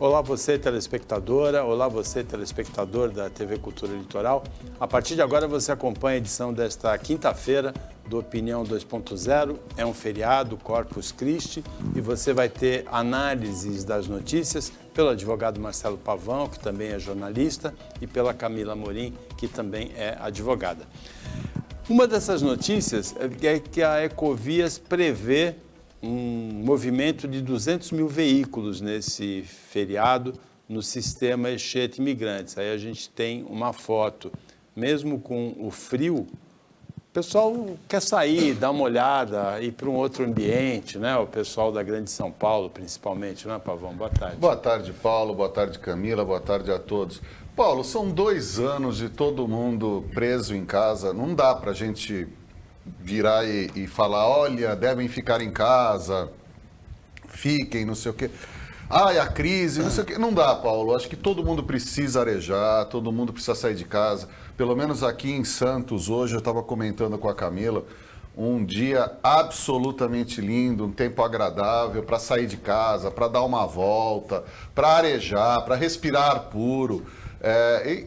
Olá você telespectadora, olá você telespectador da TV Cultura Litoral. A partir de agora você acompanha a edição desta quinta-feira do Opinião 2.0. É um feriado, Corpus Christi, e você vai ter análises das notícias pelo advogado Marcelo Pavão, que também é jornalista, e pela Camila Amorim, que também é advogada. Uma dessas notícias é que a Ecovias prevê um movimento de 200 mil veículos nesse feriado no sistema Echete Imigrantes. Aí a gente tem uma foto, mesmo com o frio, o pessoal quer sair, dar uma olhada, ir para um outro ambiente, né? O pessoal da Grande São Paulo, principalmente, né, Pavão? Boa tarde. Boa tarde, Paulo. Boa tarde, Camila. Boa tarde a todos. Paulo, são 2 anos de todo mundo preso em casa. Não dá para a gente virar e falar, olha, devem ficar em casa, fiquem, não sei o quê. Ai, a crise, não sei o quê. Não dá, Paulo. Acho que todo mundo precisa arejar, todo mundo precisa sair de casa. Pelo menos aqui em Santos, hoje, eu estava comentando com a Camila, um dia absolutamente lindo, um tempo agradável para sair de casa, para dar uma volta, para arejar, para respirar ar puro.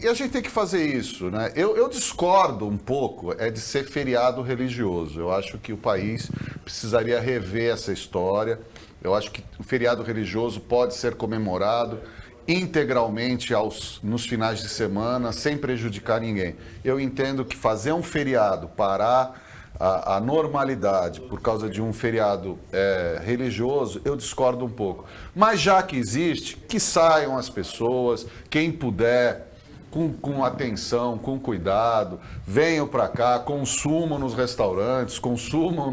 E a gente tem que fazer isso, né? Eu discordo um pouco de ser feriado religioso. Eu acho que o país precisaria rever essa história. Eu acho que o feriado religioso pode ser comemorado integralmente nos finais de semana, sem prejudicar ninguém. Eu entendo que fazer um feriado, parar a normalidade por causa de um feriado religioso, eu discordo um pouco. Mas já que existe, que saiam as pessoas, quem puder, com atenção, com cuidado, venham para cá, consumam nos restaurantes, consumam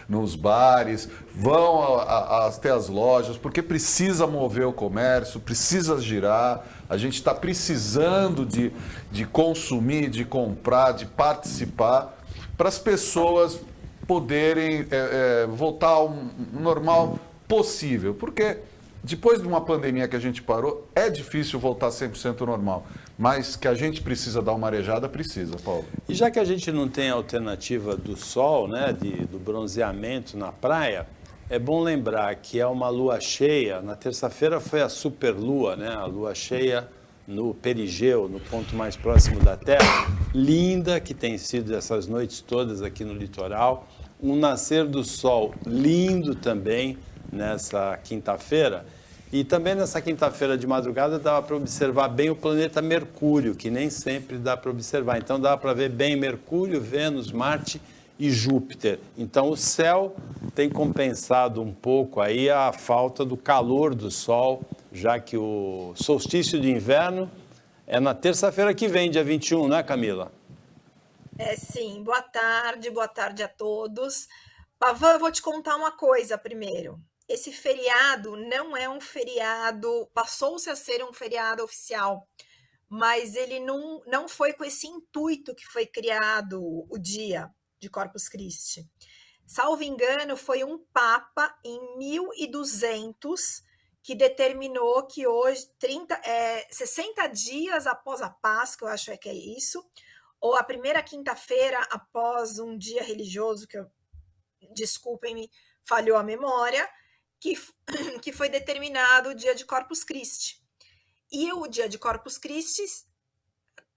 nos bares, vão até as lojas, porque precisa mover o comércio, precisa girar, a gente está precisando de consumir, de comprar, de participar, para as pessoas poderem voltar ao normal possível. Porque depois de uma pandemia que a gente parou, é difícil voltar 100% normal. Mas que a gente precisa dar uma arejada, precisa, Paulo. E já que a gente não tem a alternativa do sol, né, do bronzeamento na praia, é bom lembrar que é uma lua cheia. Na terça-feira foi a superlua, né, a lua cheia no perigeu, no ponto mais próximo da Terra, linda, que tem sido essas noites todas aqui no litoral, um nascer do sol lindo também nessa quinta-feira, e também nessa quinta-feira de madrugada dava para observar bem o planeta Mercúrio, que nem sempre dá para observar, então dava para ver bem Mercúrio, Vênus, Marte e Júpiter. Então o céu tem compensado um pouco aí a falta do calor do sol, já que o solstício de inverno é na terça-feira que vem, dia 21, né, Camila? Sim. Boa tarde a todos. Pavão, eu vou te contar uma coisa primeiro. Esse feriado não é um feriado, passou-se a ser um feriado oficial, mas ele não foi com esse intuito que foi criado o dia de Corpus Christi. Salvo engano, foi um papa em 1200 que determinou que hoje, 60 dias após a Páscoa, eu acho que é isso, ou a primeira quinta-feira após um dia religioso, desculpem-me, falhou a memória, que foi determinado o dia de Corpus Christi. E o dia de Corpus Christi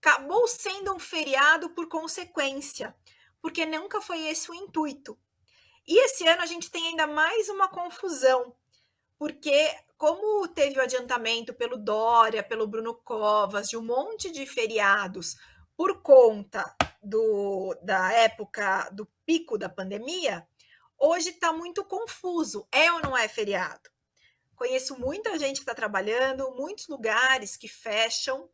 acabou sendo um feriado por consequência, porque nunca foi esse o intuito. E esse ano a gente tem ainda mais uma confusão, porque como teve o adiantamento pelo Dória, pelo Bruno Covas, de um monte de feriados por conta da época do pico da pandemia, hoje está muito confuso, é ou não é feriado? Conheço muita gente que está trabalhando, muitos lugares que fecham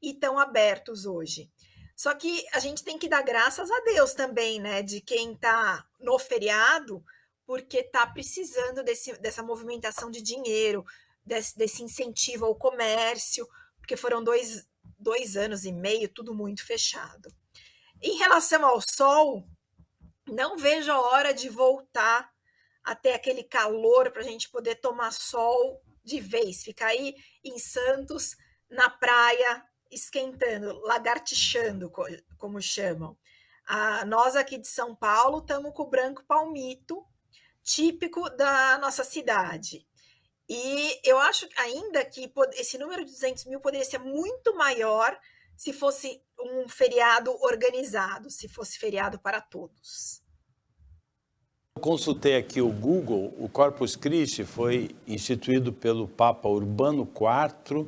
e estão abertos hoje. Só que a gente tem que dar graças a Deus também, né, de quem está no feriado, porque está precisando dessa movimentação de dinheiro, desse incentivo ao comércio, porque foram dois anos e meio, tudo muito fechado. Em relação ao sol, não vejo a hora de voltar a ter aquele calor para a gente poder tomar sol de vez, ficar aí em Santos, na praia, esquentando, lagartixando, como chamam. Nós aqui de São Paulo estamos com o branco palmito, típico da nossa cidade. E eu acho ainda que esse número de 200 mil poderia ser muito maior se fosse um feriado organizado, se fosse feriado para todos. Eu consultei aqui o Google, o Corpus Christi foi instituído pelo Papa Urbano IV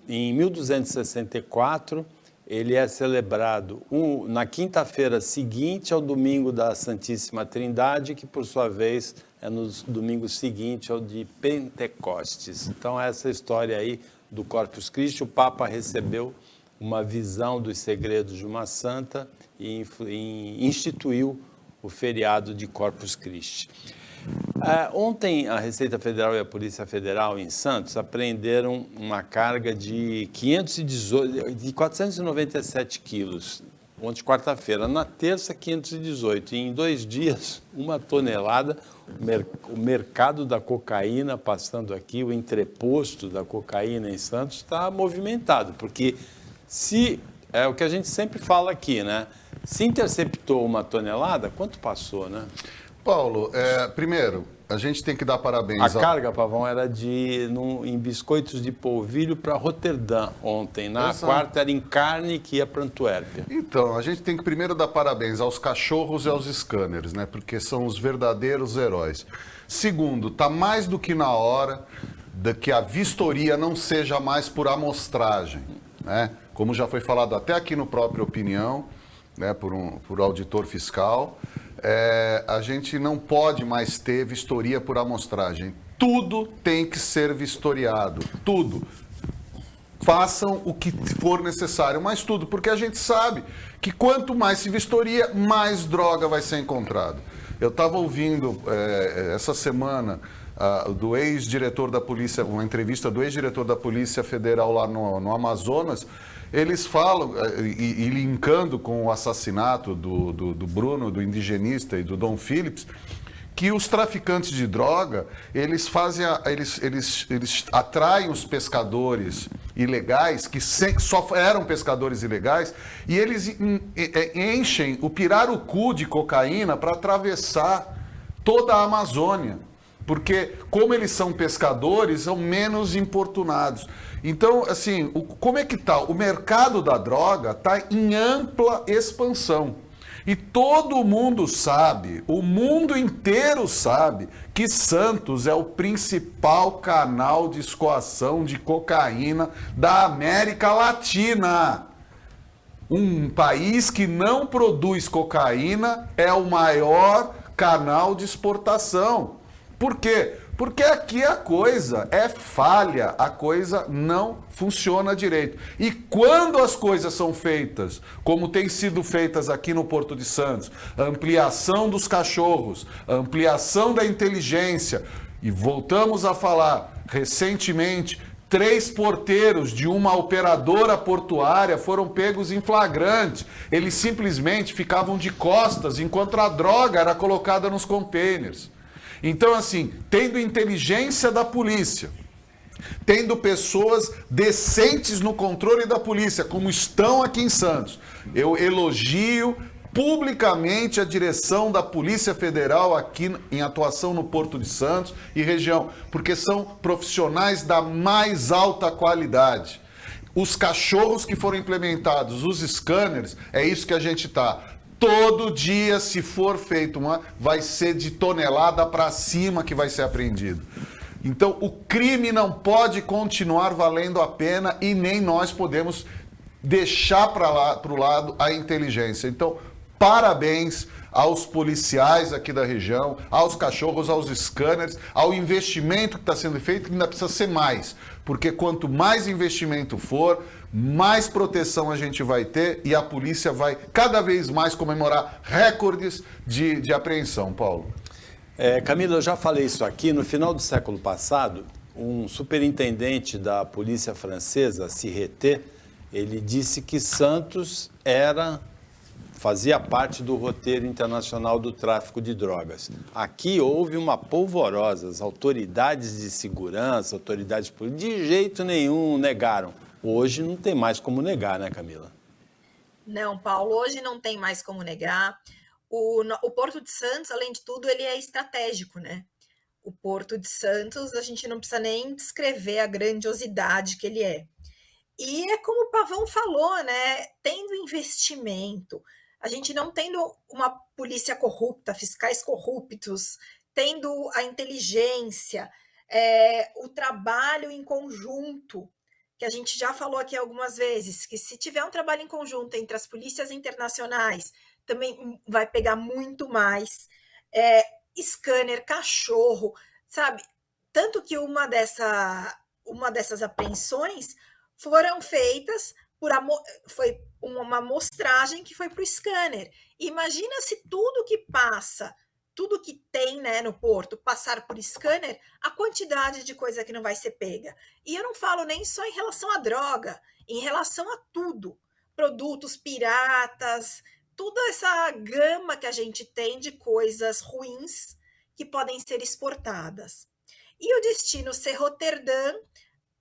em 1264. Ele é celebrado na quinta-feira seguinte ao domingo da Santíssima Trindade, que por sua vez é no domingo seguinte ao de Pentecostes. Então essa história aí do Corpus Christi, o Papa recebeu uma visão dos segredos de uma santa e instituiu o feriado de Corpus Christi. Ontem, a Receita Federal e a Polícia Federal em Santos apreenderam uma carga de 497 quilos, ontem quarta-feira. Na terça, 518. E em 2 dias, 1 tonelada. O mercado da cocaína passando aqui, o entreposto da cocaína em Santos está movimentado, porque é o que a gente sempre fala aqui, né? Se interceptou 1 tonelada, quanto passou, né? Paulo, primeiro, a gente tem que dar parabéns. A carga, Pavão, era em biscoitos de polvilho para Roterdã ontem. Na quarta era em carne que ia para Antuérpia. Então, a gente tem que primeiro dar parabéns aos cachorros e aos scanners, né? Porque são os verdadeiros heróis. Segundo, está mais do que na hora de que a vistoria não seja mais por amostragem, né? Como já foi falado até aqui no próprio Opinião, né? Por auditor fiscal. A gente não pode mais ter vistoria por amostragem. Tudo tem que ser vistoriado, tudo. Façam o que for necessário, mas tudo, porque a gente sabe que quanto mais se vistoria, mais droga vai ser encontrada. Eu estava ouvindo essa semana do ex-diretor da polícia, uma entrevista do ex-diretor da Polícia Federal lá no Amazonas. Eles falam, e linkando com o assassinato do Bruno, do indigenista e do Dom Phillips, que os traficantes de droga, eles atraem os pescadores ilegais, que só eram pescadores ilegais, e eles enchem o pirarucu de cocaína para atravessar toda a Amazônia. Porque, como eles são pescadores, são menos importunados. Então, assim, como é que está? O mercado da droga está em ampla expansão. E todo mundo sabe, o mundo inteiro sabe, que Santos é o principal canal de escoação de cocaína da América Latina. Um país que não produz cocaína é o maior canal de exportação. Por quê? Porque aqui a coisa é falha, a coisa não funciona direito. E quando as coisas são feitas, como tem sido feitas aqui no Porto de Santos, ampliação dos cachorros, ampliação da inteligência, e voltamos a falar recentemente, 3 porteiros de uma operadora portuária foram pegos em flagrante. Eles simplesmente ficavam de costas enquanto a droga era colocada nos containers. Então, assim, tendo inteligência da polícia, tendo pessoas decentes no controle da polícia, como estão aqui em Santos, eu elogio publicamente a direção da Polícia Federal aqui em atuação no Porto de Santos e região, porque são profissionais da mais alta qualidade. Os cachorros que foram implementados, os scanners, é isso que a gente está. Todo dia, se for feito vai ser de tonelada para cima que vai ser apreendido. Então, o crime não pode continuar valendo a pena e nem nós podemos deixar para o lado a inteligência. Então, parabéns aos policiais aqui da região, aos cachorros, aos scanners, ao investimento que está sendo feito, que ainda precisa ser mais. Porque quanto mais investimento for, mais proteção a gente vai ter e a polícia vai cada vez mais comemorar recordes de apreensão, Paulo. Camila, eu já falei isso aqui. No final do século passado, um superintendente da polícia francesa, Sirreté, ele disse que Santos fazia parte do roteiro internacional do tráfico de drogas. Aqui houve uma polvorosa, as autoridades de segurança, autoridades políticas, de jeito nenhum negaram. Hoje não tem mais como negar, né, Camila? Não, Paulo, hoje não tem mais como negar. O Porto de Santos, além de tudo, ele é estratégico, né? o Porto de Santos, a gente não precisa nem descrever a grandiosidade que ele é. E é como o Pavão falou, né? Tendo investimento, a gente não tendo uma polícia corrupta, fiscais corruptos, tendo a inteligência, o trabalho em conjunto, que a gente já falou aqui algumas vezes, que se tiver um trabalho em conjunto entre as polícias internacionais, também vai pegar muito mais. Scanner, cachorro, sabe? Tanto que uma dessas apreensões foram feitas foi uma amostragem que foi para o scanner. Imagina se tudo que passa, tudo que tem, né, no porto, passar por scanner, a quantidade de coisa que não vai ser pega. E eu não falo nem só em relação à droga, em relação a tudo. Produtos piratas, toda essa gama que a gente tem de coisas ruins que podem ser exportadas. E o destino ser Roterdã,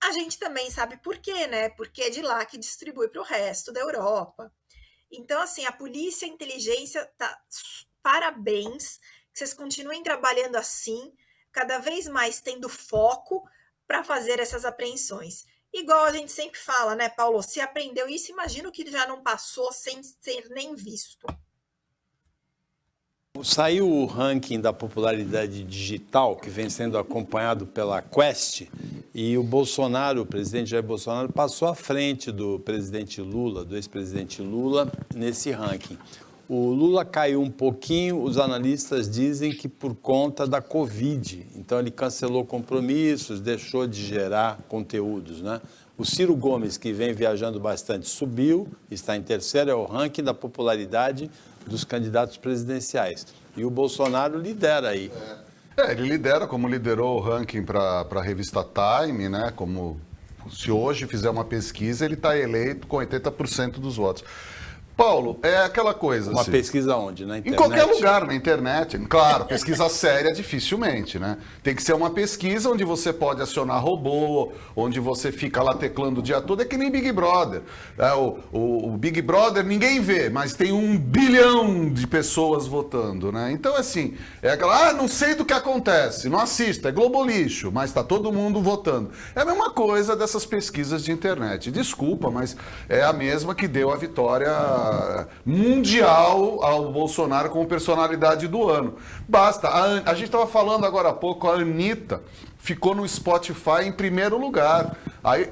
a gente também sabe por quê, né? Porque é de lá que distribui para o resto da Europa. Então, assim, a polícia e a inteligência, parabéns, que vocês continuem trabalhando assim, cada vez mais tendo foco para fazer essas apreensões. Igual a gente sempre fala, né, Paulo? Se aprendeu isso, imagino que já não passou sem ser nem visto. Saiu o ranking da popularidade digital, que vem sendo acompanhado pela Quest, e o Bolsonaro, o presidente Jair Bolsonaro, passou à frente do presidente Lula, do ex-presidente Lula, nesse ranking. O Lula caiu um pouquinho, os analistas dizem que por conta da Covid. Então, ele cancelou compromissos, deixou de gerar conteúdos, né? O Ciro Gomes, que vem viajando bastante, subiu, está em terceiro, é o ranking da popularidade dos candidatos presidenciais. E o Bolsonaro lidera aí. Ele lidera, como liderou o ranking para a revista Time, né? Como se hoje fizer uma pesquisa, ele está eleito com 80% dos votos. Paulo, é aquela coisa. Uma assim, pesquisa onde? Na internet? Em qualquer lugar, na internet. Claro, pesquisa séria dificilmente, né? Tem que ser uma pesquisa onde você pode acionar robô, onde você fica lá teclando o dia todo. É que nem Big Brother. O Big Brother ninguém vê, mas tem 1 bilhão de pessoas votando, né? Então, assim, é aquela, não sei do que acontece, não assisto, é Globo Lixo, mas está todo mundo votando. É a mesma coisa dessas pesquisas de internet. Desculpa, mas é a mesma que deu a vitória mundial ao Bolsonaro como personalidade do ano. Basta. A gente estava falando agora há pouco, a Anitta ficou no Spotify em primeiro lugar. Aí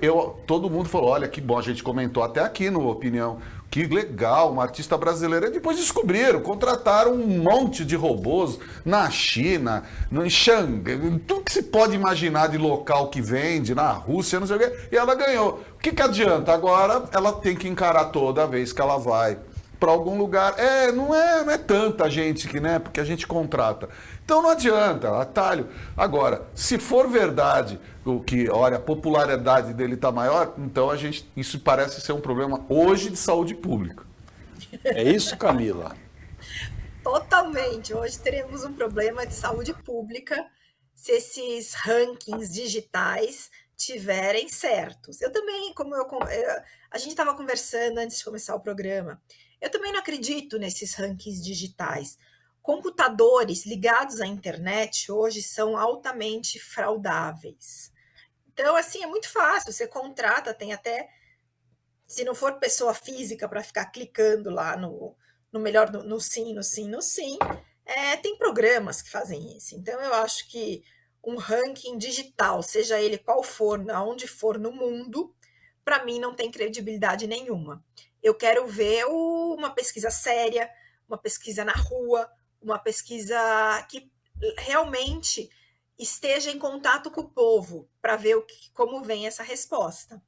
todo mundo falou, olha que bom, a gente comentou até aqui no Opinião, que legal, uma artista brasileira. E depois descobriram, contrataram um monte de robôs na China, no Xangai, tudo que se pode imaginar de local que vende, na Rússia, não sei o quê, e ela ganhou. O que adianta? Agora ela tem que encarar toda vez que ela vai para algum lugar. Não é tanta gente que, né, porque a gente contrata. Então não adianta, atalho. Agora, se for verdade olha, a popularidade dele está maior, então isso parece ser um problema hoje de saúde pública. É isso, Camila? Totalmente. Hoje teremos um problema de saúde pública se esses rankings digitais tiverem certos. Eu também, a gente estava conversando antes de começar o programa, eu também não acredito nesses rankings digitais. Computadores ligados à internet hoje são altamente fraudáveis. Então, assim, é muito fácil, você contrata, tem até, se não for pessoa física para ficar clicando lá no sim, tem programas que fazem isso. Então, eu acho que um ranking digital, seja ele qual for, aonde for no mundo, para mim não tem credibilidade nenhuma. Eu quero ver uma pesquisa séria, uma pesquisa na rua, uma pesquisa que realmente esteja em contato com o povo, para ver como vem essa resposta.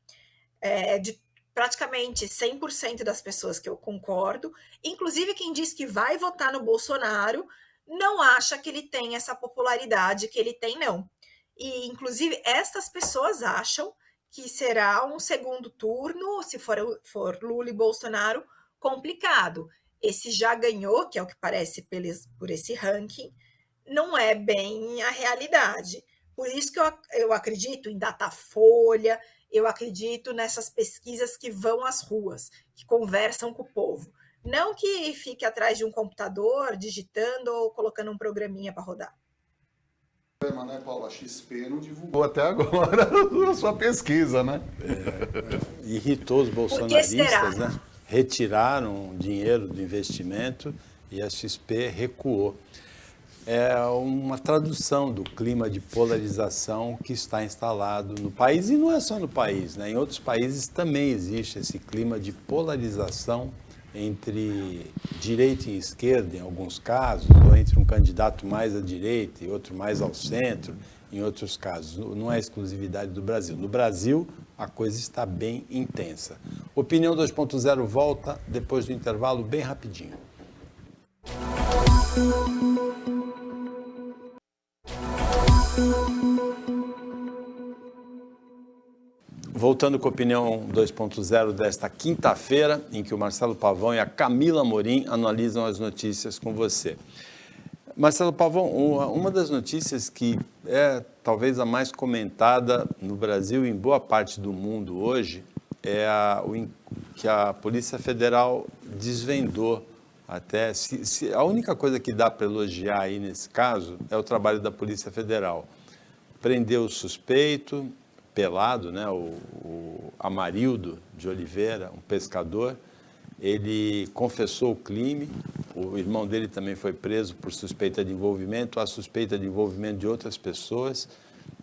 De praticamente 100% das pessoas que eu concordo, inclusive quem diz que vai votar no Bolsonaro, não acha que ele tem essa popularidade que ele tem, não. E, inclusive, estas pessoas acham que será um segundo turno, se for Lula e Bolsonaro, complicado. Esse já ganhou, que é o que parece por esse ranking, não é bem a realidade. Por isso que eu acredito em Datafolha, eu acredito nessas pesquisas que vão às ruas, que conversam com o povo. Não que fique atrás de um computador, digitando ou colocando um programinha para rodar. Né, Paulo? A XP não divulgou até agora a sua pesquisa, né? Irritou os bolsonaristas, né? Retiraram dinheiro do investimento e a XP recuou. É uma tradução do clima de polarização que está instalado no país, e não é só no país, né? Em outros países também existe esse clima de polarização entre direita e esquerda, em alguns casos, ou entre um candidato mais à direita e outro mais ao centro, em outros casos. Não é exclusividade do Brasil. No Brasil, a coisa está bem intensa. Opinião 2.0 volta depois do intervalo, bem rapidinho. Voltando com a Opinião 2.0 desta quinta-feira, em que o Marcelo Pavão e a Camila Amorim analisam as notícias com você. Marcelo Pavão, uma das notícias que é talvez a mais comentada no Brasil e em boa parte do mundo hoje é que a Polícia Federal desvendou até... a única coisa que dá para elogiar aí nesse caso é o trabalho da Polícia Federal. Prendeu o suspeito... pelado, né? O Amarildo de Oliveira, um pescador, ele confessou o crime, o irmão dele também foi preso por suspeita de envolvimento, a suspeita de envolvimento de outras pessoas,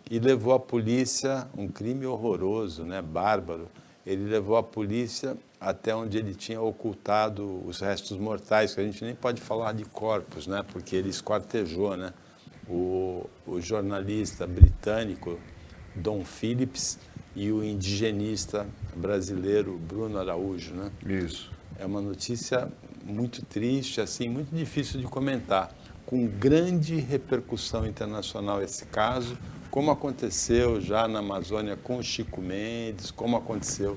e levou a polícia, um crime horroroso, né? Bárbaro, ele levou a polícia até onde ele tinha ocultado os restos mortais, que a gente nem pode falar de corpos, né? Porque ele esquartejou, né? O jornalista britânico Dom Phillips e o indigenista brasileiro Bruno Araújo, né? Isso. É uma notícia muito triste, assim, muito difícil de comentar, com grande repercussão internacional esse caso, como aconteceu já na Amazônia com o Chico Mendes, como aconteceu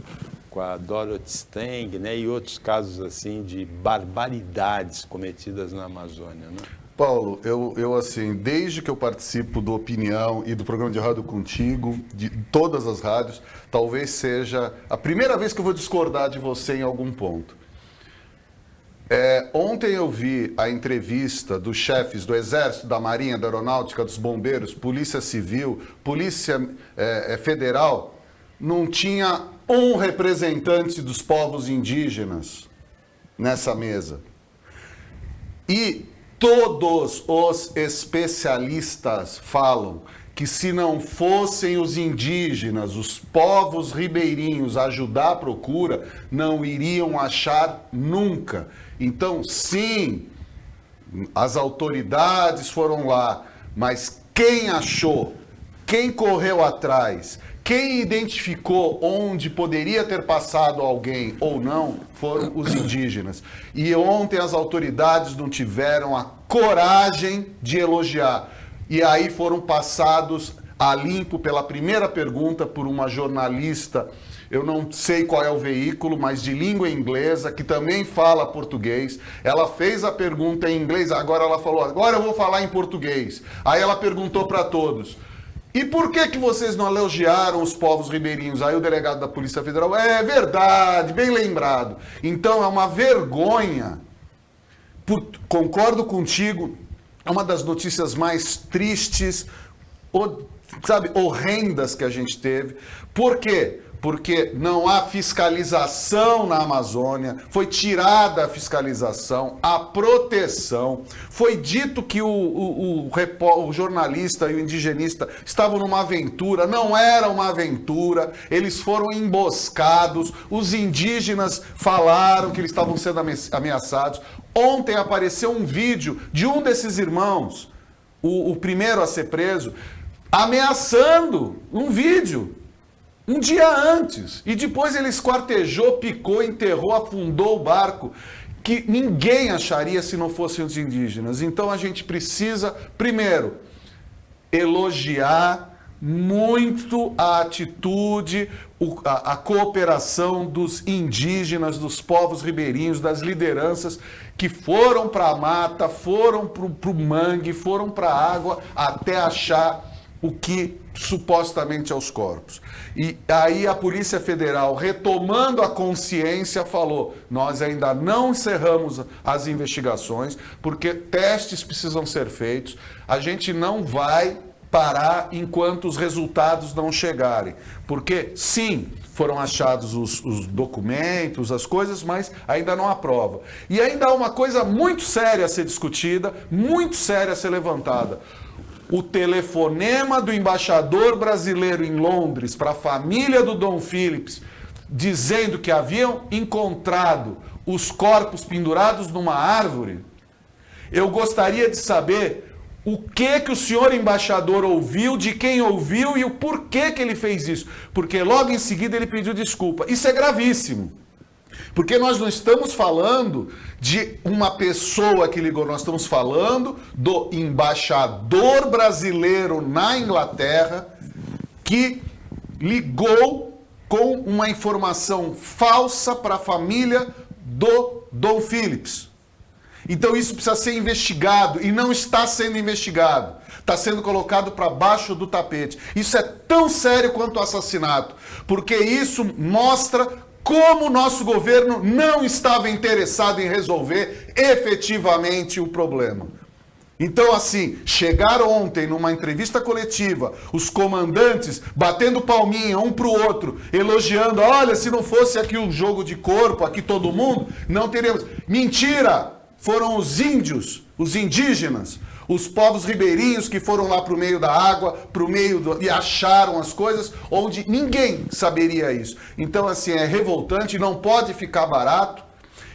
com a Dorothy Stang, né? E outros casos assim de barbaridades cometidas na Amazônia, né? Paulo, eu assim, desde que eu participo do Opinião e do programa de rádio contigo, de todas as rádios, talvez seja a primeira vez que eu vou discordar de você em algum ponto. Ontem eu vi a entrevista dos chefes do Exército, da Marinha, da Aeronáutica, dos Bombeiros, Polícia Civil, Polícia Federal, não tinha um representante dos povos indígenas nessa mesa. E todos os especialistas falam que se não fossem os indígenas, os povos ribeirinhos ajudar a procura, não iriam achar nunca. Então, sim, as autoridades foram lá, mas quem achou, quem correu atrás, quem identificou onde poderia ter passado alguém ou não, foram os indígenas. E ontem as autoridades não tiveram a coragem de elogiar. E aí foram passados a limpo pela primeira pergunta por uma jornalista, eu não sei qual é o veículo, mas de língua inglesa, que também fala português. Ela fez a pergunta em inglês, agora ela falou, agora eu vou falar em português. Aí ela perguntou para todos, e por que vocês não elogiaram os povos ribeirinhos? Aí o delegado da Polícia Federal, é verdade, bem lembrado. Então é uma vergonha. Concordo contigo, é uma das notícias mais tristes, horrendas que a gente teve. Por quê? Porque não há fiscalização na Amazônia, foi tirada a fiscalização, a proteção. Foi dito que o jornalista e o indigenista estavam numa aventura, não era uma aventura, eles foram emboscados, os indígenas falaram que eles estavam sendo ameaçados. Ontem apareceu um vídeo de um desses irmãos, o primeiro a ser preso, ameaçando um vídeo. Um dia antes, e depois ele esquartejou, picou, enterrou, afundou o barco, que ninguém acharia se não fossem os indígenas. Então a gente precisa, primeiro, elogiar muito a atitude, a cooperação dos indígenas, dos povos ribeirinhos, das lideranças que foram para a mata, foram para o mangue, foram para a água até achar o que supostamente é os corpos. E aí a Polícia Federal, retomando a consciência, falou, nós ainda não encerramos as investigações, porque testes precisam ser feitos, a gente não vai parar enquanto os resultados não chegarem. Porque, sim, foram achados os documentos, as coisas, mas ainda não há prova. E ainda há uma coisa muito séria a ser discutida, muito séria a ser levantada. O telefonema do embaixador brasileiro em Londres para a família do Dom Phillips, dizendo que haviam encontrado os corpos pendurados numa árvore. Eu gostaria de saber o que o senhor embaixador ouviu, de quem ouviu e o porquê que ele fez isso. Porque logo em seguida ele pediu desculpa. Isso é gravíssimo. Porque nós não estamos falando de uma pessoa que ligou, nós estamos falando do embaixador brasileiro na Inglaterra que ligou com uma informação falsa para a família do Dom Phillips. Então isso precisa ser investigado e não está sendo investigado. Está sendo colocado para baixo do tapete. Isso é tão sério quanto o assassinato, porque isso mostra como o nosso governo não estava interessado em resolver efetivamente o problema. Então, assim, chegaram ontem numa entrevista coletiva, os comandantes batendo palminha um para o outro, elogiando, olha, se não fosse aqui um jogo de corpo, aqui todo mundo, não teríamos. Mentira! Foram os índios, os indígenas, os povos ribeirinhos que foram lá para o meio da água, e acharam as coisas onde ninguém saberia isso. Então, assim, é revoltante, não pode ficar barato.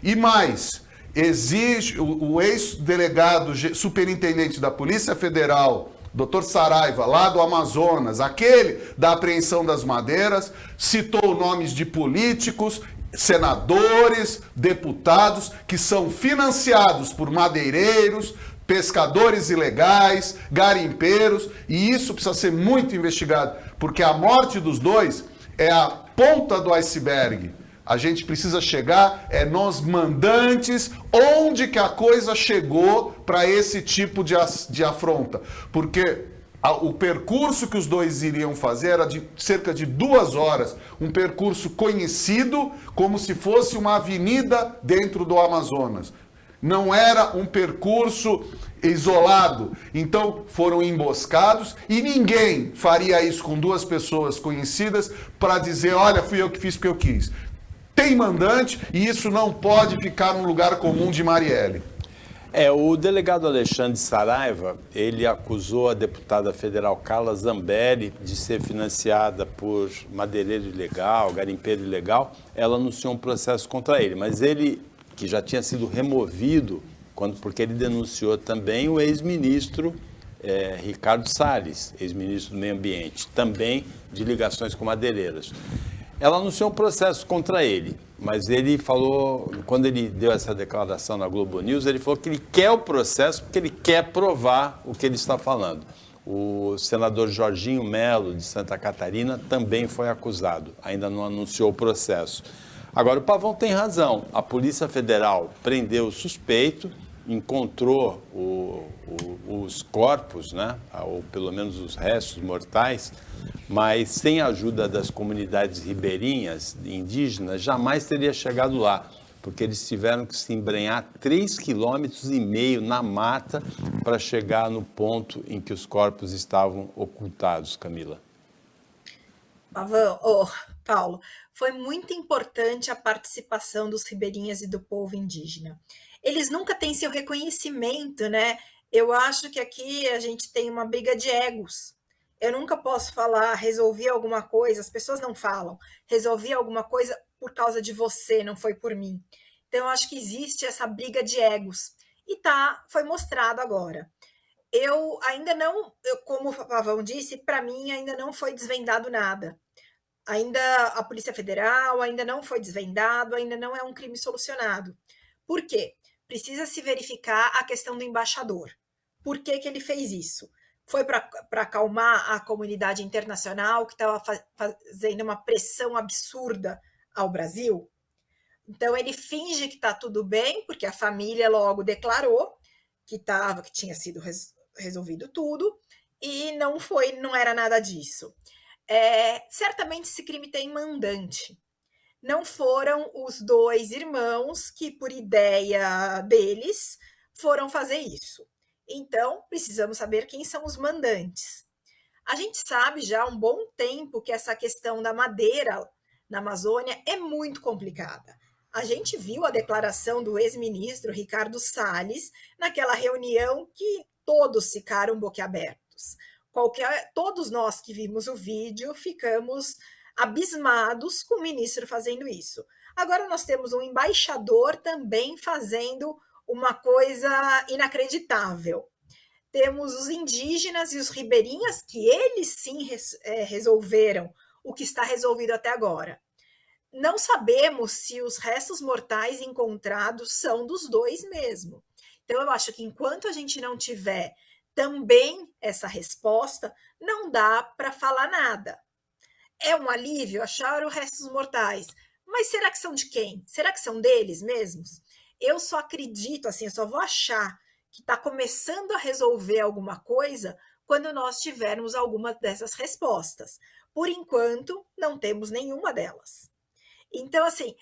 E mais, exige o ex-delegado superintendente da Polícia Federal, Dr. Saraiva, lá do Amazonas, aquele da apreensão das madeiras, citou nomes de políticos, senadores, deputados que são financiados por madeireiros, pescadores ilegais, garimpeiros, e isso precisa ser muito investigado, porque a morte dos dois é a ponta do iceberg. A gente precisa chegar nos mandantes, onde que a coisa chegou para esse tipo de afronta. Porque o percurso que os dois iriam fazer era de cerca de 2 horas, um percurso conhecido como se fosse uma avenida dentro do Amazonas. Não era um percurso isolado. Então foram emboscados e ninguém faria isso com 2 pessoas conhecidas para dizer, olha, fui eu que fiz porque eu quis. Tem mandante e isso não pode ficar no lugar comum de Marielle. O delegado Alexandre Saraiva, ele acusou a deputada federal Carla Zambelli de ser financiada por madeireiro ilegal, garimpeiro ilegal. Ela anunciou um processo contra ele, mas ele, que já tinha sido removido, porque ele denunciou também o ex-ministro Ricardo Salles, ex-ministro do Meio Ambiente, também de ligações com madeireiras. Ela anunciou um processo contra ele, mas ele falou, quando ele deu essa declaração na Globo News, ele falou que ele quer o processo porque ele quer provar o que ele está falando. O senador Jorginho Melo, de Santa Catarina, também foi acusado, ainda não anunciou o processo. Agora, o Pavão tem razão, a Polícia Federal prendeu o suspeito, encontrou os corpos, né, ou pelo menos os restos mortais, mas sem a ajuda das comunidades ribeirinhas, indígenas, jamais teria chegado lá, porque eles tiveram que se embrenhar 3,5 km na mata para chegar no ponto em que os corpos estavam ocultados, Camila. Paulo, foi muito importante a participação dos ribeirinhas e do povo indígena. Eles nunca têm seu reconhecimento, né? Eu acho que aqui a gente tem uma briga de egos. Eu nunca posso falar, resolvi alguma coisa, as pessoas não falam, resolvi alguma coisa por causa de você, não foi por mim. Então, eu acho que existe essa briga de egos. E foi mostrado agora. Eu ainda não, como o Pavão disse, para mim ainda não foi desvendado nada. Ainda a Polícia Federal ainda não foi desvendado, ainda não é um crime solucionado. Por quê? Precisa se verificar a questão do embaixador. Por que ele fez isso? Foi para acalmar a comunidade internacional que estava fazendo uma pressão absurda ao Brasil? Então ele finge que está tudo bem, porque a família logo declarou que tinha sido resolvido tudo, e não era nada disso. Certamente esse crime tem mandante. Não foram os 2 irmãos que, por ideia deles, foram fazer isso. Então, precisamos saber quem são os mandantes. A gente sabe já há um bom tempo que essa questão da madeira na Amazônia é muito complicada. A gente viu a declaração do ex-ministro Ricardo Salles naquela reunião que todos ficaram boquiabertos. Todos nós que vimos o vídeo ficamos abismados com o ministro fazendo isso. Agora nós temos um embaixador também fazendo uma coisa inacreditável. Temos os indígenas e os ribeirinhas, que eles sim resolveram o que está resolvido até agora. Não sabemos se os restos mortais encontrados são dos dois mesmo. Então, eu acho que enquanto a gente não tiver também essa resposta, não dá para falar nada. É um alívio achar os restos mortais, mas será que são de quem? Será que são deles mesmos? Eu só acredito, assim, eu só vou achar que está começando a resolver alguma coisa quando nós tivermos alguma dessas respostas. Por enquanto, não temos nenhuma delas. Então, assim,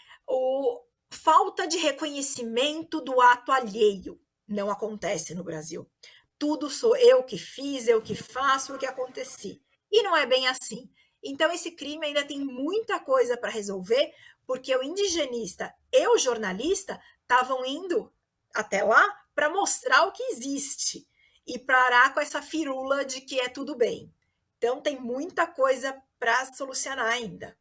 falta de reconhecimento do ato alheio não acontece no Brasil. Tudo sou eu que fiz, eu que faço, o que aconteci. E não é bem assim. Então, esse crime ainda tem muita coisa para resolver, porque o indigenista e o jornalista estavam indo até lá para mostrar o que existe e parar com essa firula de que é tudo bem. Então, tem muita coisa para solucionar ainda.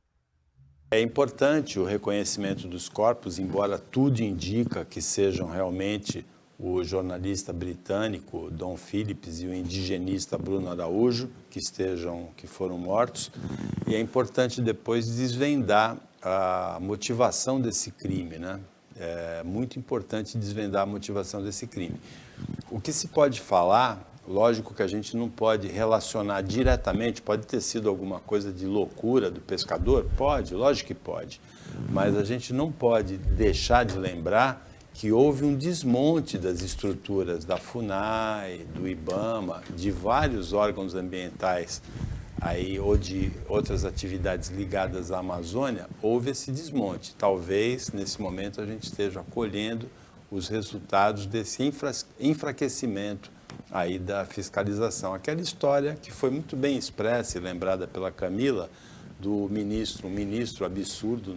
É importante o reconhecimento dos corpos, embora tudo indica que sejam realmente o jornalista britânico Dom Phillips e o indigenista Bruno Araújo, que foram mortos. E é importante depois desvendar a motivação desse crime, né? É muito importante desvendar a motivação desse crime. O que se pode falar, lógico que a gente não pode relacionar diretamente, pode ter sido alguma coisa de loucura do pescador? Pode, lógico que pode. Mas a gente não pode deixar de lembrar que houve um desmonte das estruturas da FUNAI, do IBAMA, de vários órgãos ambientais aí, ou de outras atividades ligadas à Amazônia, houve esse desmonte. Talvez, nesse momento, a gente esteja colhendo os resultados desse enfraquecimento aí da fiscalização. Aquela história que foi muito bem expressa e lembrada pela Camila, do ministro, um ministro absurdo,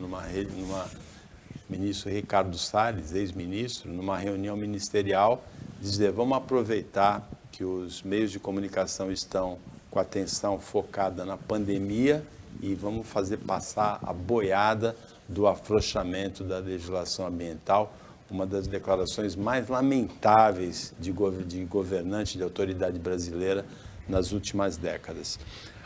ministro Ricardo Salles, ex-ministro, numa reunião ministerial, dizer, vamos aproveitar que os meios de comunicação estão com a atenção focada na pandemia e vamos fazer passar a boiada do afrouxamento da legislação ambiental, uma das declarações mais lamentáveis de governante, de autoridade brasileira nas últimas décadas.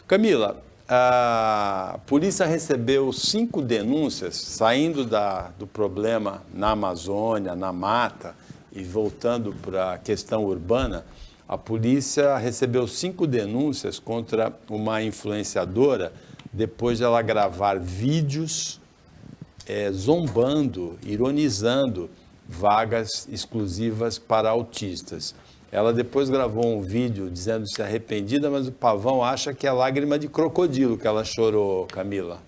Camila, a polícia recebeu 5 denúncias, saindo do problema na Amazônia, na mata, e voltando para a questão urbana. A polícia recebeu 5 denúncias contra uma influenciadora depois de ela gravar vídeos zombando, ironizando vagas exclusivas para autistas. Ela depois gravou um vídeo dizendo-se arrependida, mas o Pavão acha que é lágrima de crocodilo que ela chorou, Camila.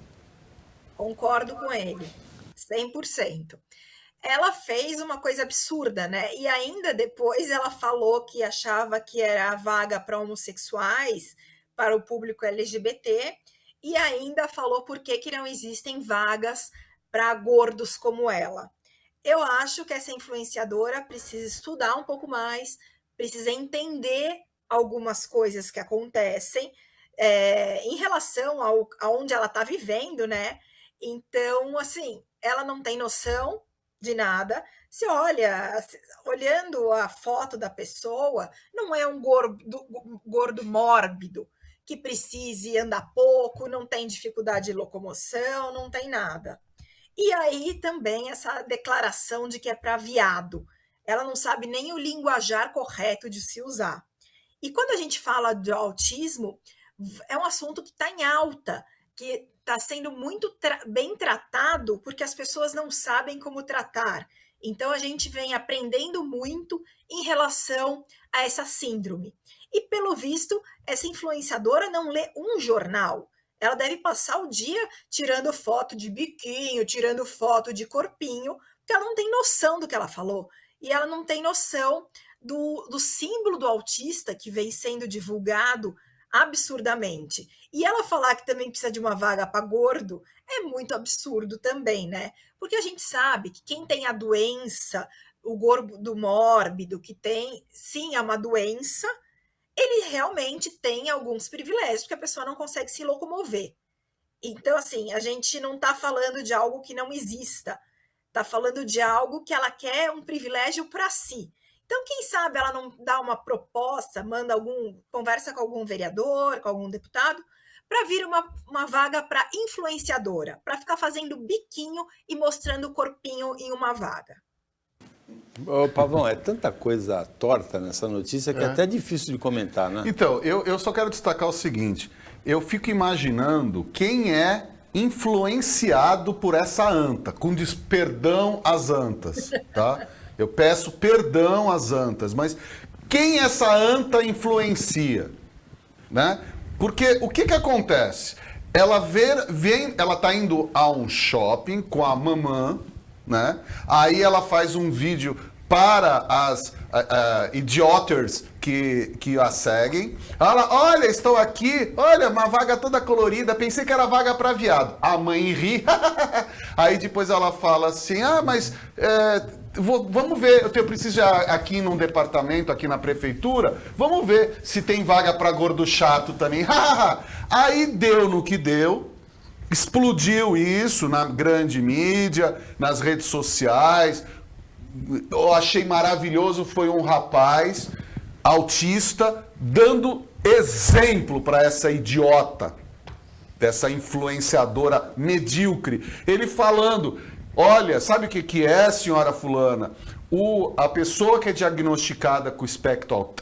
Concordo com ele, 100%. Ela fez uma coisa absurda, né? E ainda depois ela falou que achava que era a vaga para homossexuais, para o público LGBT, e ainda falou por que não existem vagas para gordos como ela. Eu acho que essa influenciadora precisa estudar um pouco mais, precisa entender algumas coisas que acontecem em relação aonde ela está vivendo, né? Então, assim, ela não tem noção de nada. Se olhando a foto da pessoa, não é um gordo mórbido que precise andar pouco, não tem dificuldade de locomoção, não tem nada. E aí também essa declaração de que é para viado. Ela não sabe nem o linguajar correto de se usar. E quando a gente fala de autismo, é um assunto que está em alta, que está sendo muito bem tratado porque as pessoas não sabem como tratar. Então, a gente vem aprendendo muito em relação a essa síndrome. E, pelo visto, essa influenciadora não lê um jornal. Ela deve passar o dia tirando foto de biquinho, tirando foto de corpinho, porque ela não tem noção do que ela falou. E ela não tem noção do símbolo do autista que vem sendo divulgado absurdamente. E ela falar que também precisa de uma vaga para gordo é muito absurdo também, né? Porque a gente sabe que quem tem a doença, o gordo mórbido, que tem, sim, é uma doença, ele realmente tem alguns privilégios, porque a pessoa não consegue se locomover. Então, assim, a gente não está falando de algo que não exista, está falando de algo que ela quer um privilégio para si. Então, quem sabe ela não dá uma proposta, conversa com algum vereador, com algum deputado, para vir uma vaga para influenciadora, para ficar fazendo biquinho e mostrando o corpinho em uma vaga. Ô, Pavão, é tanta coisa torta nessa notícia que é até difícil de comentar, né? Então, eu só quero destacar o seguinte, eu fico imaginando quem é influenciado por essa anta, com perdão às antas, tá? Eu peço perdão às antas, mas quem essa anta influencia, né? Porque o que acontece? Ela ela tá indo a um shopping com a mamã, né? Aí ela faz um vídeo para as idioters que a seguem. Ela, olha, estou aqui, olha, uma vaga toda colorida, pensei que era vaga para viado. A mãe ri. Aí depois ela fala assim, mas vamos ver, eu preciso aqui num departamento, aqui na prefeitura, vamos ver se tem vaga para gordo chato também. Aí deu no que deu. Explodiu isso na grande mídia, nas redes sociais. Eu achei maravilhoso, foi um rapaz autista dando exemplo para essa idiota, dessa influenciadora medíocre. Ele falando, olha, sabe o que é, senhora fulana? A pessoa que é diagnosticada com o espectro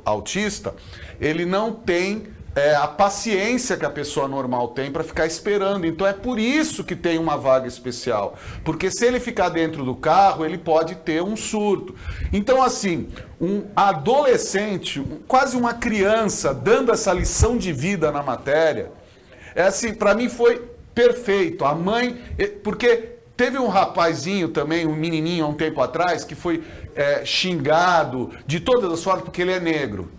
autista, ele não tem a paciência que a pessoa normal tem para ficar esperando. Então é por isso que tem uma vaga especial. Porque se ele ficar dentro do carro, ele pode ter um surto. Então, assim, um adolescente, quase uma criança, dando essa lição de vida na matéria, assim, para mim foi perfeito. A mãe... Porque teve um rapazinho também, um menininho há um tempo atrás, que foi xingado de todas as formas porque ele é negro.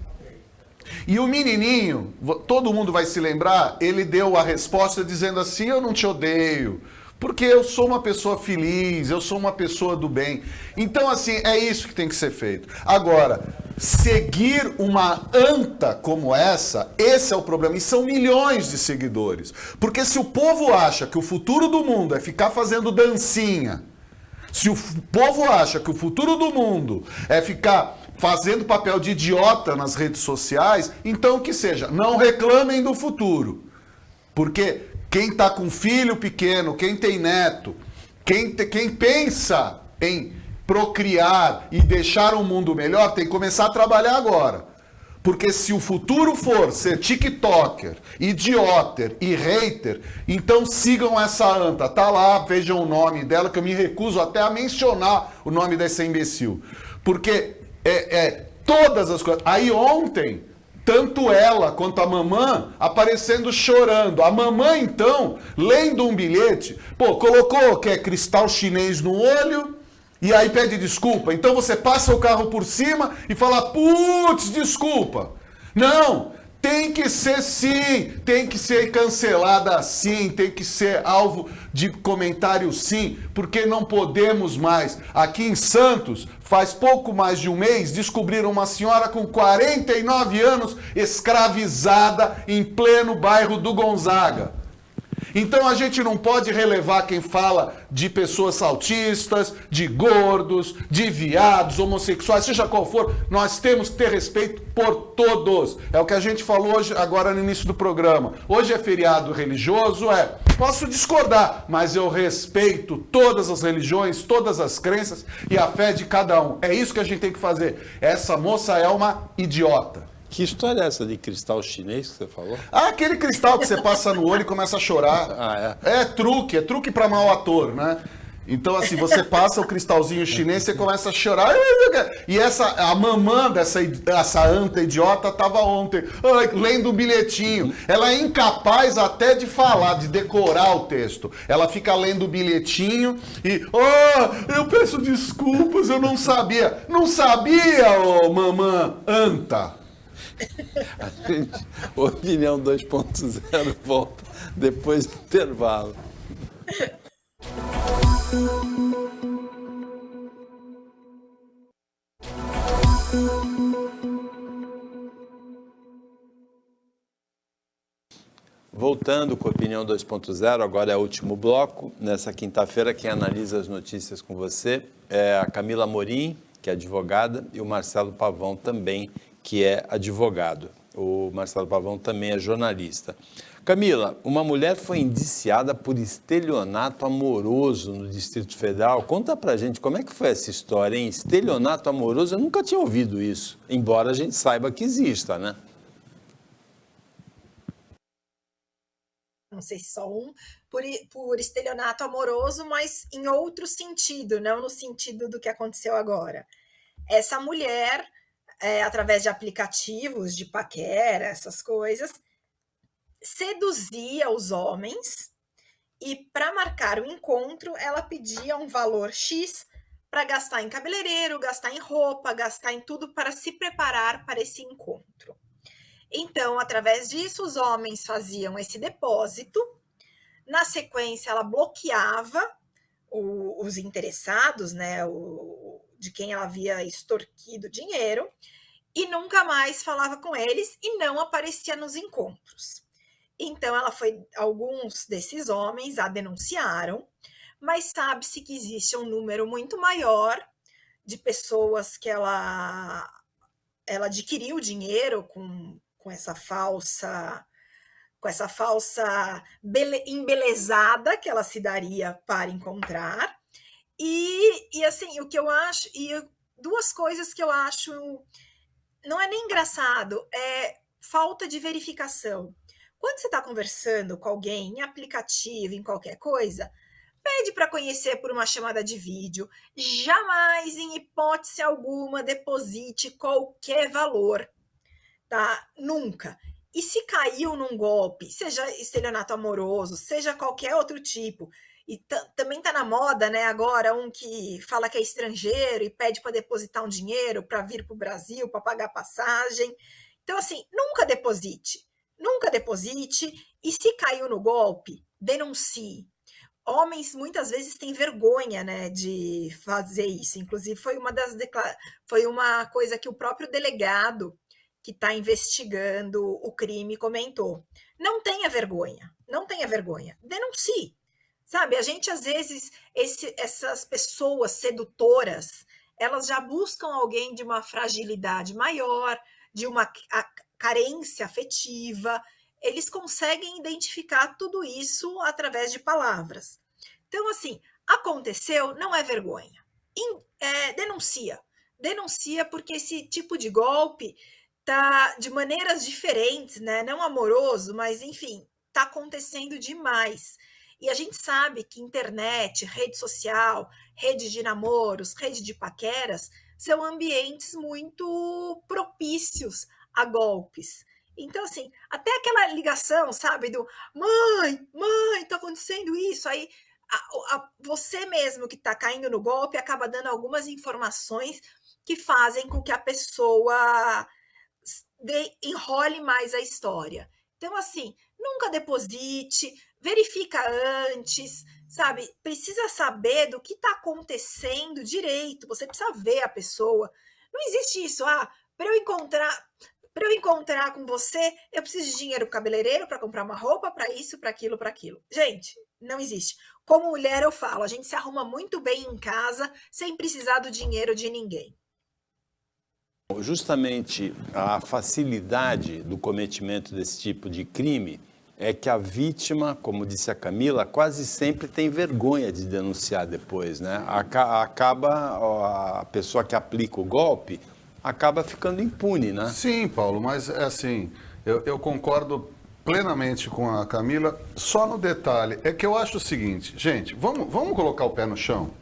E o menininho, todo mundo vai se lembrar, ele deu a resposta dizendo assim, eu não te odeio, porque eu sou uma pessoa feliz, eu sou uma pessoa do bem. Então, assim, é isso que tem que ser feito. Agora, seguir uma anta como essa, esse é o problema. E são milhões de seguidores. Porque se o povo acha que o futuro do mundo é ficar fazendo dancinha, se o povo acha que o futuro do mundo é ficar fazendo papel de idiota nas redes sociais, então que seja, não reclamem do futuro. Porque quem está com filho pequeno, quem tem neto, quem pensa em procriar e deixar um mundo melhor, tem que começar a trabalhar agora. Porque se o futuro for ser tiktoker, idioter e hater, então sigam essa anta. Tá lá, vejam o nome dela, que eu me recuso até a mencionar o nome dessa imbecil. Porque todas as coisas. Aí ontem, tanto ela quanto a mamã aparecendo chorando. A mamã, então, lendo um bilhete, colocou que é cristal chinês no olho, e aí pede desculpa. Então você passa o carro por cima e fala, putz, desculpa. Não, tem que ser sim, tem que ser cancelada sim, tem que ser alvo de comentário sim, porque não podemos mais. Aqui em Santos, faz pouco mais de um mês, descobriram uma senhora com 49 anos escravizada em pleno bairro do Gonzaga. Então a gente não pode relevar quem fala de pessoas autistas, de gordos, de viados, homossexuais, seja qual for, nós temos que ter respeito por todos. É o que a gente falou hoje, agora no início do programa. Hoje é feriado religioso, posso discordar, mas eu respeito todas as religiões, todas as crenças e a fé de cada um. É isso que a gente tem que fazer. Essa moça é uma idiota. Que história é essa de cristal chinês que você falou? Aquele cristal que você passa no olho e começa a chorar. É truque para mau ator, né? Então, assim, você passa o cristalzinho chinês, você começa a chorar. E a mamã dessa anta idiota estava ontem lendo um bilhetinho. Ela é incapaz até de falar, de decorar o texto. Ela fica lendo o bilhetinho e... eu peço desculpas, eu não sabia. Não sabia, mamã anta. A gente, Opinião 2.0 volta depois do intervalo. Voltando com a Opinião 2.0, agora é o último bloco. Nessa quinta-feira, quem analisa as notícias com você é a Camila Morim, que é advogada, e o Marcelo Pavão também, que é advogado. O Marcelo Pavão também é jornalista. Camila, uma mulher foi indiciada por estelionato amoroso no Distrito Federal. Conta pra gente como é que foi essa história, hein? Estelionato amoroso, eu nunca tinha ouvido isso, embora a gente saiba que exista, né? Não sei se só por estelionato amoroso, mas em outro sentido, não no sentido do que aconteceu agora. Essa mulher, através de aplicativos de paquera, essas coisas, seduzia os homens e, para marcar o encontro, ela pedia um valor X para gastar em cabeleireiro, gastar em roupa, gastar em tudo para se preparar para esse encontro. Então, através disso, os homens faziam esse depósito. Na sequência, ela bloqueava os interessados, né, de quem ela havia extorquido dinheiro, e nunca mais falava com eles e não aparecia nos encontros. Então, alguns desses homens a denunciaram, mas sabe-se que existe um número muito maior de pessoas que ela adquiriu dinheiro com essa falsa embelezada que ela se daria para encontrar. E assim, o que eu acho, e duas coisas que eu acho, não é nem engraçado, é falta de verificação. Quando você está conversando com alguém em aplicativo, em qualquer coisa, pede para conhecer por uma chamada de vídeo. Jamais, em hipótese alguma, deposite qualquer valor. Tá? Nunca. E se caiu num golpe, seja estelionato amoroso, seja qualquer outro tipo, e também está na moda, né, agora, um que fala que é estrangeiro e pede para depositar um dinheiro para vir para o Brasil, para pagar passagem. Então, assim, nunca deposite, e se caiu no golpe, denuncie. Homens muitas vezes têm vergonha, né, de fazer isso. Inclusive, foi uma coisa que o próprio delegado que está investigando o crime comentou. Não tenha vergonha, denuncie. Sabe, a gente às vezes, essas pessoas sedutoras, elas já buscam alguém de uma fragilidade maior, de uma carência afetiva, eles conseguem identificar tudo isso através de palavras. Então, assim, aconteceu, não é vergonha. Denuncia porque esse tipo de golpe tá de maneiras diferentes, né? Não amoroso, mas enfim, tá acontecendo demais. E a gente sabe que internet, rede social, rede de namoros, rede de paqueras, são ambientes muito propícios a golpes. Então, assim, até aquela ligação, sabe, do mãe, tá acontecendo isso, aí você mesmo que tá caindo no golpe acaba dando algumas informações que fazem com que a pessoa enrole mais a história. Então, assim, nunca deposite, verifica antes, sabe? Precisa saber do que está acontecendo direito, você precisa ver a pessoa. Não existe isso, para eu encontrar com você, eu preciso de dinheiro para o cabeleireiro, para comprar uma roupa, para isso, para aquilo. Gente, não existe. Como mulher, eu falo, a gente se arruma muito bem em casa, sem precisar do dinheiro de ninguém. Justamente a facilidade do cometimento desse tipo de crime é que a vítima, como disse a Camila, quase sempre tem vergonha de denunciar depois, né? A pessoa que aplica o golpe acaba ficando impune, né? Sim, Paulo, mas é assim, eu concordo plenamente com a Camila, só no detalhe, é que eu acho o seguinte, gente, vamos colocar o pé no chão.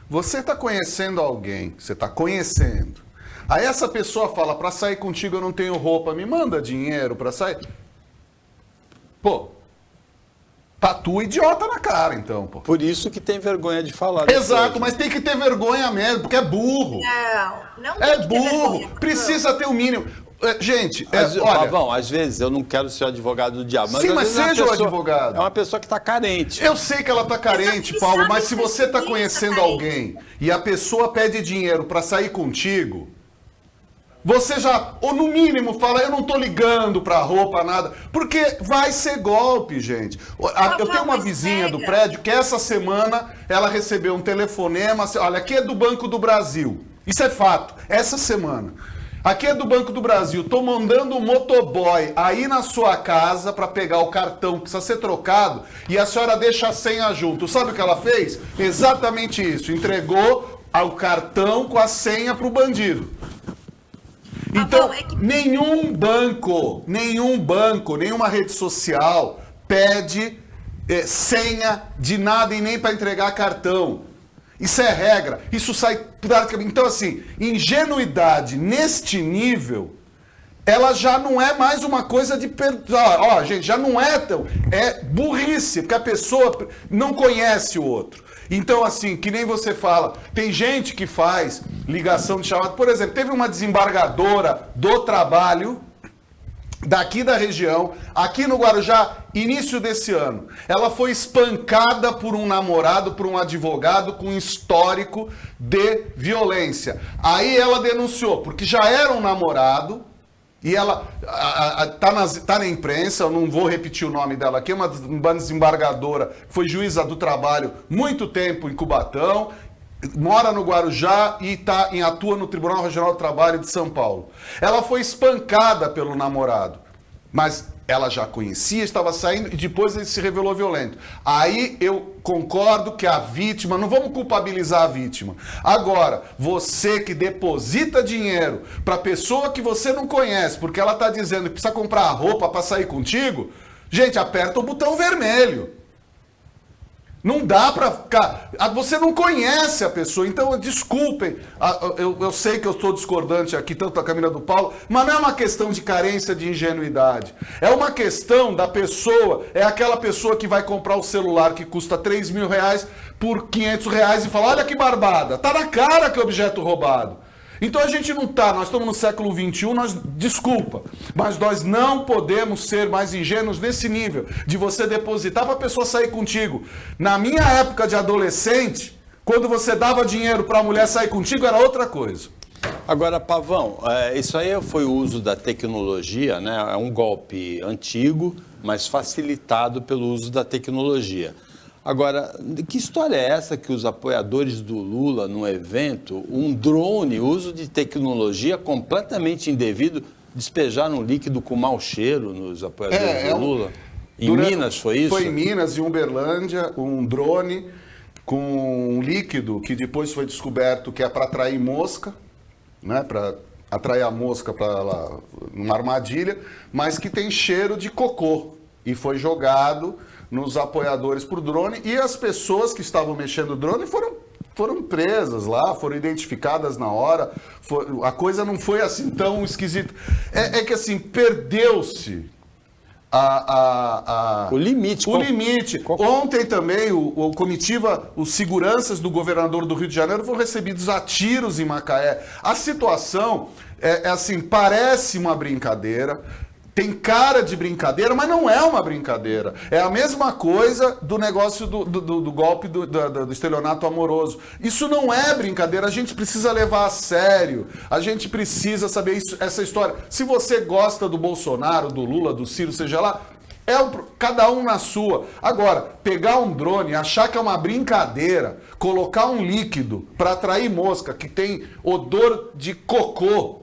Você está conhecendo alguém, aí essa pessoa fala, para sair contigo eu não tenho roupa, me manda dinheiro para sair. Pô, tatua idiota na cara, então, pô. Por isso que tem vergonha de falar. Exato, mas tem que ter vergonha mesmo, porque é burro. Não é burro, precisa ter o mínimo. Gente, Olha, olha... Pavão, às vezes eu não quero ser o advogado do diabo. Sim, mas às vezes seja o advogado. É uma pessoa que está carente. Eu sei que ela está carente, Paulo, mas se você está conhecendo alguém e a pessoa pede dinheiro para sair contigo, você já, ou no mínimo, fala, eu não tô ligando pra roupa, nada. Porque vai ser golpe, gente. Eu tenho uma vizinha do prédio que essa semana ela recebeu um telefonema, olha, aqui é do Banco do Brasil. Isso é fato, essa semana. Aqui é do Banco do Brasil, tô mandando um motoboy aí na sua casa para pegar o cartão que precisa ser trocado e a senhora deixa a senha junto. Sabe o que ela fez? Exatamente isso, entregou o cartão com a senha pro bandido. Então, nenhum banco, nenhuma rede social pede senha de nada e nem para entregar cartão. Isso é regra, isso sai praticamente. Então, assim, ingenuidade neste nível, ela já não é mais uma coisa de... Ó, gente, já não é tão... É burrice, porque a pessoa não conhece o outro. Então, assim, que nem você fala, tem gente que faz ligação de chamada. Por exemplo, teve uma desembargadora do trabalho daqui da região, aqui no Guarujá, início desse ano. Ela foi espancada por um namorado, por um advogado com histórico de violência. Aí ela denunciou, porque já era um namorado, e ela tá na imprensa, eu não vou repetir o nome dela aqui, uma desembargadora, foi juíza do trabalho muito tempo em Cubatão, mora no Guarujá e atua no Tribunal Regional do Trabalho de São Paulo. Ela foi espancada pelo namorado, mas ela já conhecia, estava saindo e depois ele se revelou violento. Aí eu concordo que a vítima, não vamos culpabilizar a vítima. Agora, você que deposita dinheiro para pessoa que você não conhece, porque ela está dizendo que precisa comprar roupa para sair contigo, gente, aperta o botão vermelho. Não dá pra ficar... Você não conhece a pessoa, então desculpem. Eu sei que eu estou discordante aqui, tanto da Camila do Paulo, mas não é uma questão de carência de ingenuidade. É uma questão da pessoa, é aquela pessoa que vai comprar o celular que custa 3 mil reais por 500 reais e fala, olha que barbada, tá na cara que é objeto roubado. Então a gente não tá, nós estamos no século XXI, desculpa, mas nós não podemos ser mais ingênuos nesse nível, de você depositar para a pessoa sair contigo. Na minha época de adolescente, quando você dava dinheiro para a mulher sair contigo, era outra coisa. Agora, Pavão, isso aí foi o uso da tecnologia, né? É um golpe antigo, mas facilitado pelo uso da tecnologia. Agora, que história é essa que os apoiadores do Lula, num evento, um drone, uso de tecnologia completamente indevido, despejaram um líquido com mau cheiro nos apoiadores do Lula? Em Minas foi isso? Foi em Minas, em Uberlândia, um drone com um líquido que depois foi descoberto que é para atrair mosca, né? Para atrair a mosca para uma armadilha, mas que tem cheiro de cocô. E foi jogado nos apoiadores por drone, e as pessoas que estavam mexendo o drone foram presas lá, foram identificadas na hora. A coisa não foi assim tão esquisita. É que assim, perdeu-se o limite. O limite. Ontem também o comitiva, os seguranças do governador do Rio de Janeiro foram recebidos a tiros em Macaé. A situação é assim, parece uma brincadeira. Tem cara de brincadeira, mas não é uma brincadeira. É a mesma coisa do negócio do golpe do estelionato amoroso. Isso não é brincadeira, a gente precisa levar a sério. A gente precisa saber essa história. Se você gosta do Bolsonaro, do Lula, do Ciro, seja lá, cada um na sua. Agora, pegar um drone, achar que é uma brincadeira, colocar um líquido para atrair mosca que tem odor de cocô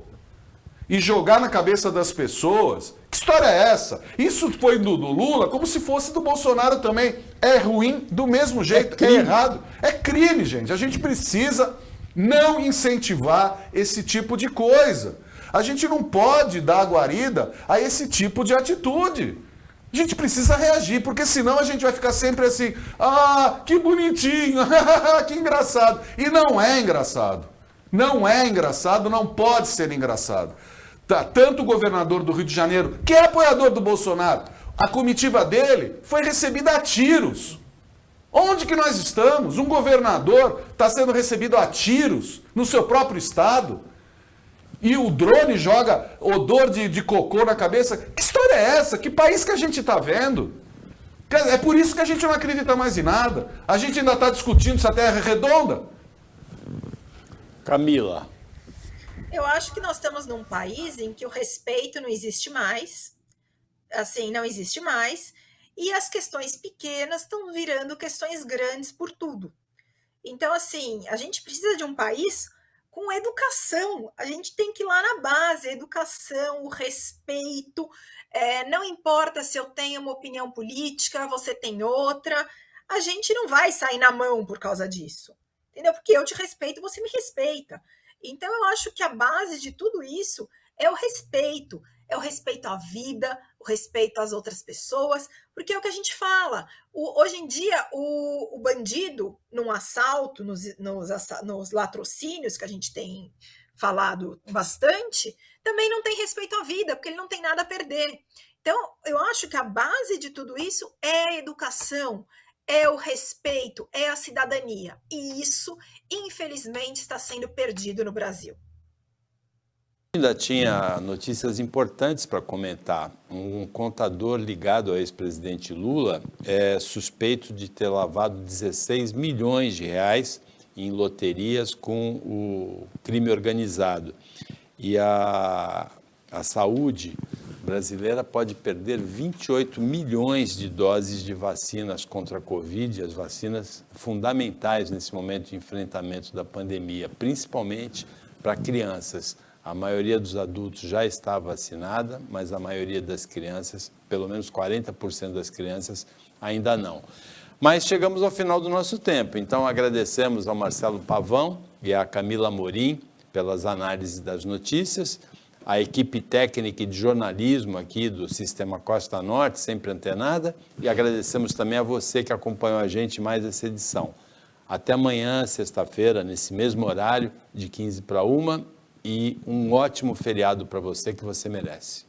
e jogar na cabeça das pessoas... Que história é essa? Isso foi do Lula como se fosse do Bolsonaro também. É ruim do mesmo jeito, é errado. É crime, gente. A gente precisa não incentivar esse tipo de coisa. A gente não pode dar guarida a esse tipo de atitude. A gente precisa reagir, porque senão a gente vai ficar sempre assim, que bonitinho, que engraçado. E não é engraçado. Não é engraçado, não pode ser engraçado. Tanto o governador do Rio de Janeiro, que é apoiador do Bolsonaro, a comitiva dele foi recebida a tiros. Onde que nós estamos? Um governador está sendo recebido a tiros no seu próprio estado. E o drone joga odor de cocô na cabeça. Que história é essa? Que país que a gente está vendo? É por isso que a gente não acredita mais em nada. A gente ainda está discutindo se a Terra é redonda. Camila. Eu acho que nós estamos num país em que o respeito não existe mais, assim, não existe mais, e as questões pequenas estão virando questões grandes por tudo. Então, assim, a gente precisa de um país com educação. A gente tem que ir lá na base, a educação, o respeito. Não importa se eu tenho uma opinião política, você tem outra. A gente não vai sair na mão por causa disso. Entendeu? Porque eu te respeito, você me respeita. Então, eu acho que a base de tudo isso é o respeito. É o respeito à vida, o respeito às outras pessoas, porque é o que a gente fala. Hoje em dia, o bandido, num assalto, nos latrocínios, que a gente tem falado bastante, também não tem respeito à vida, porque ele não tem nada a perder. Então, eu acho que a base de tudo isso é a educação, é o respeito, é a cidadania. E isso, infelizmente, está sendo perdido no Brasil. Ainda tinha notícias importantes para comentar. Um contador ligado ao ex-presidente Lula é suspeito de ter lavado 16 milhões de reais em loterias com o crime organizado. E a saúde brasileira pode perder 28 milhões de doses de vacinas contra a Covid, as vacinas fundamentais nesse momento de enfrentamento da pandemia, principalmente para crianças. A maioria dos adultos já está vacinada, mas a maioria das crianças, pelo menos 40% das crianças, ainda não. Mas chegamos ao final do nosso tempo, então agradecemos ao Marcelo Pavão e à Camila Amorim pelas análises das notícias, a equipe técnica e de jornalismo aqui do Sistema Costa Norte, sempre antenada, e agradecemos também a você que acompanhou a gente em mais essa edição. Até amanhã, sexta-feira, nesse mesmo horário, de 15 para 1, e um ótimo feriado para você que você merece.